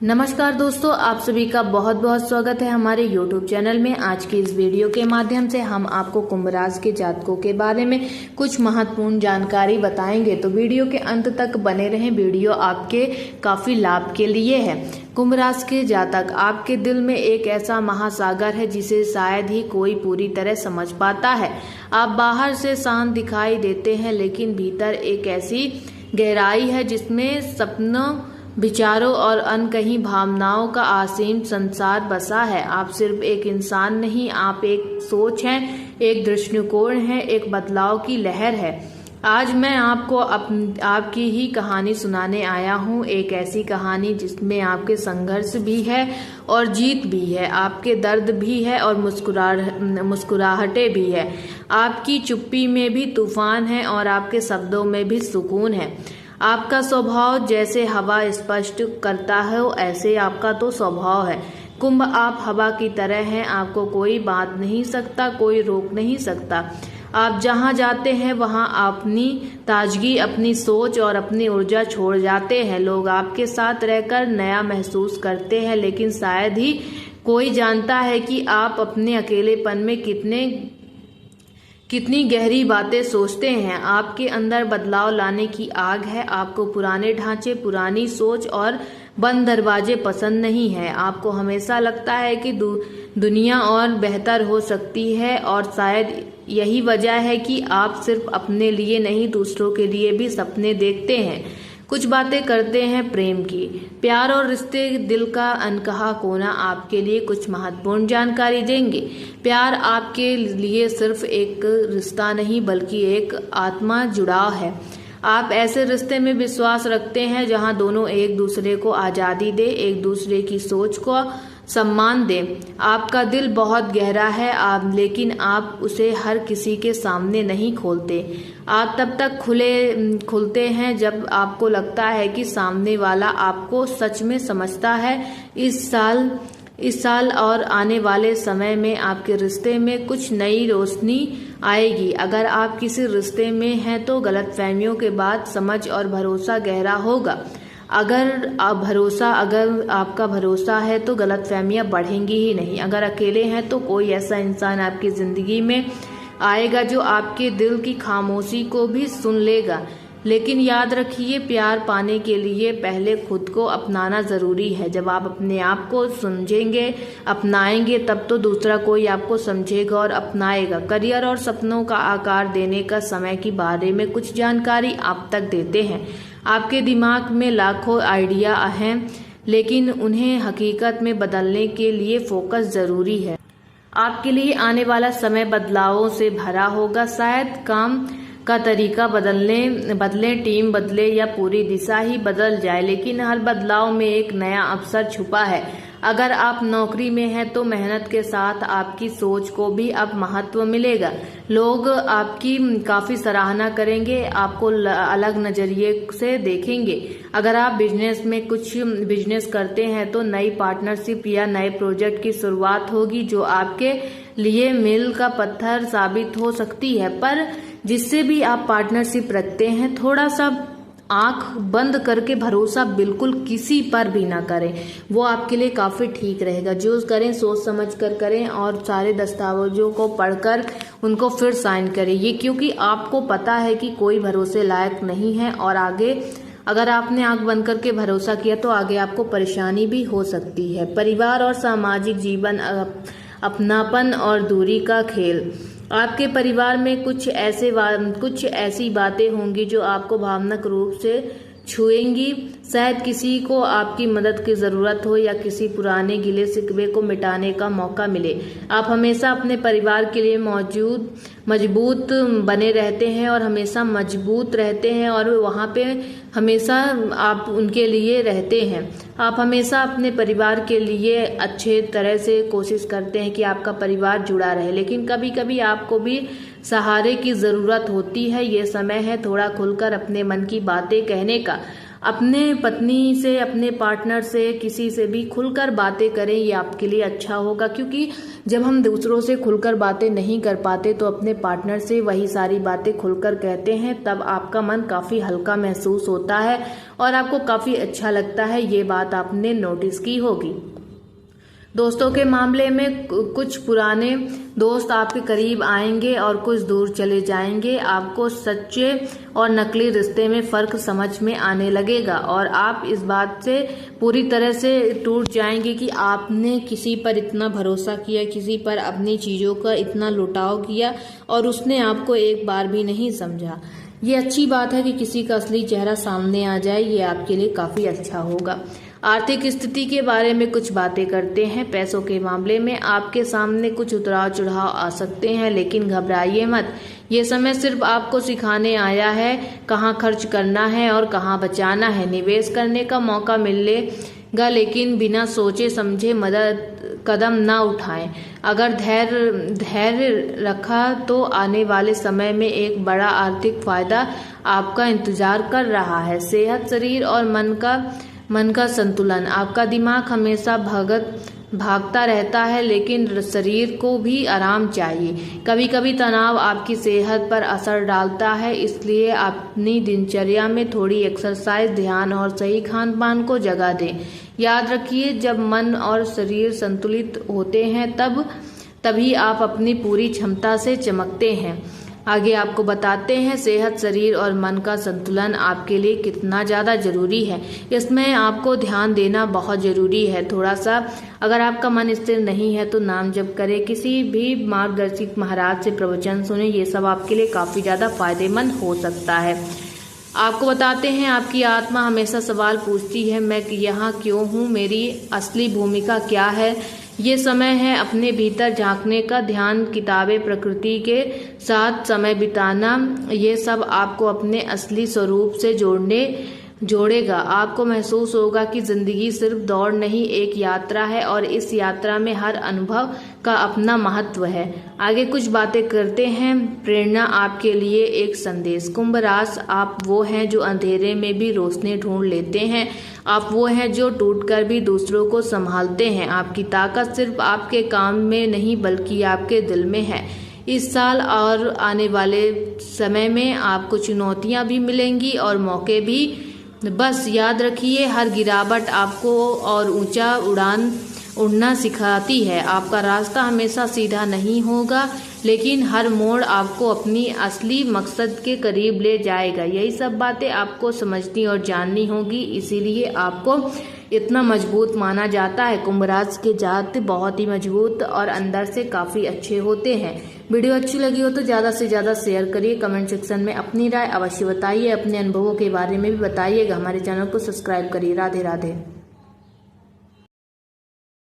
नमस्कार दोस्तों, आप सभी का बहुत बहुत स्वागत है हमारे YouTube चैनल में। आज की इस वीडियो के माध्यम से हम आपको कुंभ राशि के जातकों के बारे में कुछ महत्वपूर्ण जानकारी बताएंगे, तो वीडियो के अंत तक बने रहें। वीडियो आपके काफ़ी लाभ के लिए है। कुंभ राशि के जातक, आपके दिल में एक ऐसा महासागर है जिसे शायद ही कोई पूरी तरह समझ पाता है। आप बाहर से शांत दिखाई देते हैं, लेकिन भीतर एक ऐसी गहराई है जिसमें सपनों, विचारों और अनकही भावनाओं का असीम संसार बसा है। आप सिर्फ एक इंसान नहीं, आप एक सोच हैं, एक दृष्टिकोण है, एक बदलाव की लहर है। आज मैं आपको आपकी ही कहानी सुनाने आया हूँ, एक ऐसी कहानी जिसमें आपके संघर्ष भी है और जीत भी है, आपके दर्द भी है और मुस्कुराहटें भी है। आपकी चुप्पी में भी तूफान है और आपके शब्दों में भी सुकून है। आपका स्वभाव जैसे हवा स्पष्ट करता है, ऐसे आपका तो स्वभाव है। कुंभ, आप हवा की तरह हैं, आपको कोई बांध नहीं सकता, कोई रोक नहीं सकता। आप जहां जाते हैं वहां अपनी ताजगी, अपनी सोच और अपनी ऊर्जा छोड़ जाते हैं। लोग आपके साथ रहकर नया महसूस करते हैं, लेकिन शायद ही कोई जानता है कि आप अपने अकेलेपन में कितनी गहरी बातें सोचते हैं। आपके अंदर बदलाव लाने की आग है। आपको पुराने ढांचे, पुरानी सोच और बंद दरवाजे पसंद नहीं है। आपको हमेशा लगता है कि दुनिया और बेहतर हो सकती है, और शायद यही वजह है कि आप सिर्फ अपने लिए नहीं, दूसरों के लिए भी सपने देखते हैं। कुछ बातें करते हैं प्रेम की। प्यार और रिश्ते, दिल का अनकहा कोना आपके लिए कुछ महत्वपूर्ण जानकारी देंगे। प्यार आपके लिए सिर्फ एक रिश्ता नहीं, बल्कि एक आत्मा जुड़ाव है। आप ऐसे रिश्ते में विश्वास रखते हैं जहां दोनों एक दूसरे को आज़ादी दे, एक दूसरे की सोच को सम्मान दें। आपका दिल बहुत गहरा है, लेकिन आप उसे हर किसी के सामने नहीं खोलते। आप तब तक खुलते हैं जब आपको लगता है कि सामने वाला आपको सच में समझता है। इस साल और आने वाले समय में आपके रिश्ते में कुछ नई रोशनी आएगी। अगर आप किसी रिश्ते में हैं तो गलतफहमियों के बाद समझ और भरोसा गहरा होगा। अगर आपका भरोसा है तो गलतफहमियां बढ़ेंगी ही नहीं। अगर अकेले हैं तो कोई ऐसा इंसान आपकी जिंदगी में आएगा जो आपके दिल की खामोशी को भी सुन लेगा। लेकिन याद रखिए, प्यार पाने के लिए पहले खुद को अपनाना जरूरी है। जब आप अपने आप को समझेंगे, अपनाएंगे, तब तो दूसरा कोई आपको समझेगा और अपनाएगा। करियर और सपनों का आकार देने का समय के बारे में कुछ जानकारी आप तक देते हैं। आपके दिमाग में लाखों आइडिया हैं, लेकिन उन्हें हकीकत में बदलने के लिए फोकस जरूरी है। आपके लिए आने वाला समय बदलावों से भरा होगा। शायद काम का तरीका बदले, टीम बदले या पूरी दिशा ही बदल जाए, लेकिन हर बदलाव में एक नया अवसर छुपा है। अगर आप नौकरी में हैं तो मेहनत के साथ आपकी सोच को भी अब महत्व मिलेगा। लोग आपकी काफ़ी सराहना करेंगे, आपको अलग नज़रिए से देखेंगे। अगर आप बिजनेस करते हैं तो नई पार्टनरशिप या नए प्रोजेक्ट की शुरुआत होगी जो आपके लिए मील का पत्थर साबित हो सकती है। पर जिससे भी आप पार्टनरशिप रखते हैं, थोड़ा सा आंख बंद करके भरोसा बिल्कुल किसी पर भी ना करें। वो आपके लिए काफ़ी ठीक रहेगा। जो करें सोच समझ कर करें और सारे दस्तावेजों को पढ़कर उनको फिर साइन करें। ये क्योंकि आपको पता है कि कोई भरोसे लायक नहीं है, और आगे अगर आपने आंख बंद करके भरोसा किया तो आगे आपको परेशानी भी हो सकती है। परिवार और सामाजिक जीवन, अपनापन और दूरी का खेल। आपके परिवार में कुछ ऐसी बातें होंगी जो आपको भावनात्मक रूप से छुएंगी। शायद किसी को आपकी मदद की ज़रूरत हो या किसी पुराने गिले शिकवे को मिटाने का मौका मिले। आप हमेशा अपने परिवार के लिए मजबूत बने रहते हैं और हमेशा मजबूत रहते हैं, और वहाँ पे हमेशा आप उनके लिए रहते हैं। आप हमेशा अपने परिवार के लिए अच्छे तरह से कोशिश करते हैं कि आपका परिवार जुड़ा रहे, लेकिन कभी कभी आपको भी सहारे की ज़रूरत होती है। ये समय है थोड़ा खुलकर अपने मन की बातें कहने का। अपने पत्नी से, अपने पार्टनर से, किसी से भी खुलकर बातें करें, ये आपके लिए अच्छा होगा। क्योंकि जब हम दूसरों से खुलकर बातें नहीं कर पाते तो अपने पार्टनर से वही सारी बातें खुलकर कहते हैं, तब आपका मन काफ़ी हल्का महसूस होता है और आपको काफ़ी अच्छा लगता है। ये बात आपने नोटिस की होगी। दोस्तों के मामले में कुछ पुराने दोस्त आपके करीब आएंगे और कुछ दूर चले जाएंगे। आपको सच्चे और नकली रिश्ते में फ़र्क समझ में आने लगेगा और आप इस बात से पूरी तरह से टूट जाएंगे कि आपने किसी पर इतना भरोसा किया, किसी पर अपनी चीज़ों का इतना लुटाव किया और उसने आपको एक बार भी नहीं समझा। ये अच्छी बात है कि किसी का असली चेहरा सामने आ जाए, ये आपके लिए काफ़ी अच्छा होगा। आर्थिक स्थिति के बारे में कुछ बातें करते हैं। पैसों के मामले में आपके सामने कुछ उतार चढ़ाव आ सकते हैं, लेकिन घबराइए मत। ये समय सिर्फ आपको सिखाने आया है कहाँ खर्च करना है और कहाँ बचाना है। निवेश करने का मौका मिलेगा, लेकिन बिना सोचे समझे कदम ना उठाएं। अगर धैर्य रखा तो आने वाले समय में एक बड़ा आर्थिक फायदा आपका इंतजार कर रहा है। सेहत, शरीर और मन का संतुलन। आपका दिमाग हमेशा भागता रहता है, लेकिन शरीर को भी आराम चाहिए। कभी कभी तनाव आपकी सेहत पर असर डालता है, इसलिए अपनी दिनचर्या में थोड़ी एक्सरसाइज, ध्यान और सही खान पान को जगह दें। याद रखिए, जब मन और शरीर संतुलित होते हैं तभी आप अपनी पूरी क्षमता से चमकते हैं। आगे आपको बताते हैं सेहत, शरीर और मन का संतुलन आपके लिए कितना ज़्यादा ज़रूरी है। इसमें आपको ध्यान देना बहुत ज़रूरी है। थोड़ा सा अगर आपका मन स्थिर नहीं है तो नाम जप करें, किसी भी मार्गदर्शक महाराज से प्रवचन सुने, ये सब आपके लिए काफ़ी ज़्यादा फायदेमंद हो सकता है। आपको बताते हैं आपकी आत्मा हमेशा सवाल पूछती है, मैं यहाँ क्यों हूँ, मेरी असली भूमिका क्या है। ये समय है अपने भीतर झांकने का, ध्यान, किताबें, प्रकृति के साथ समय बिताना, ये सब आपको अपने असली स्वरूप से जोड़ेगा। आपको महसूस होगा कि जिंदगी सिर्फ दौड़ नहीं, एक यात्रा है और इस यात्रा में हर अनुभव का अपना महत्व है। आगे कुछ बातें करते हैं। प्रेरणा आपके लिए एक संदेश। कुंभ राशि, आप वो हैं जो अंधेरे में भी रोशनी ढूंढ लेते हैं। आप वो हैं जो टूटकर भी दूसरों को संभालते हैं। आपकी ताकत सिर्फ आपके काम में नहीं बल्कि आपके दिल में है। इस साल और आने वाले समय में आपको चुनौतियां भी मिलेंगी और मौके भी। बस याद रखिए, हर गिरावट आपको और ऊंचा उड़ना सिखाती है। आपका रास्ता हमेशा सीधा नहीं होगा, लेकिन हर मोड़ आपको अपनी असली मकसद के करीब ले जाएगा। यही सब बातें आपको समझनी और जाननी होगी, इसीलिए आपको इतना मजबूत माना जाता है। कुंभ राशि के जातक बहुत ही मजबूत और अंदर से काफ़ी अच्छे होते हैं। वीडियो अच्छी लगी हो तो ज़्यादा से ज़्यादा शेयर करिए। कमेंट सेक्शन में अपनी राय अवश्य बताइए। अपने अनुभवों के बारे में भी बताइएगा। हमारे चैनल को सब्सक्राइब करिए। राधे राधे।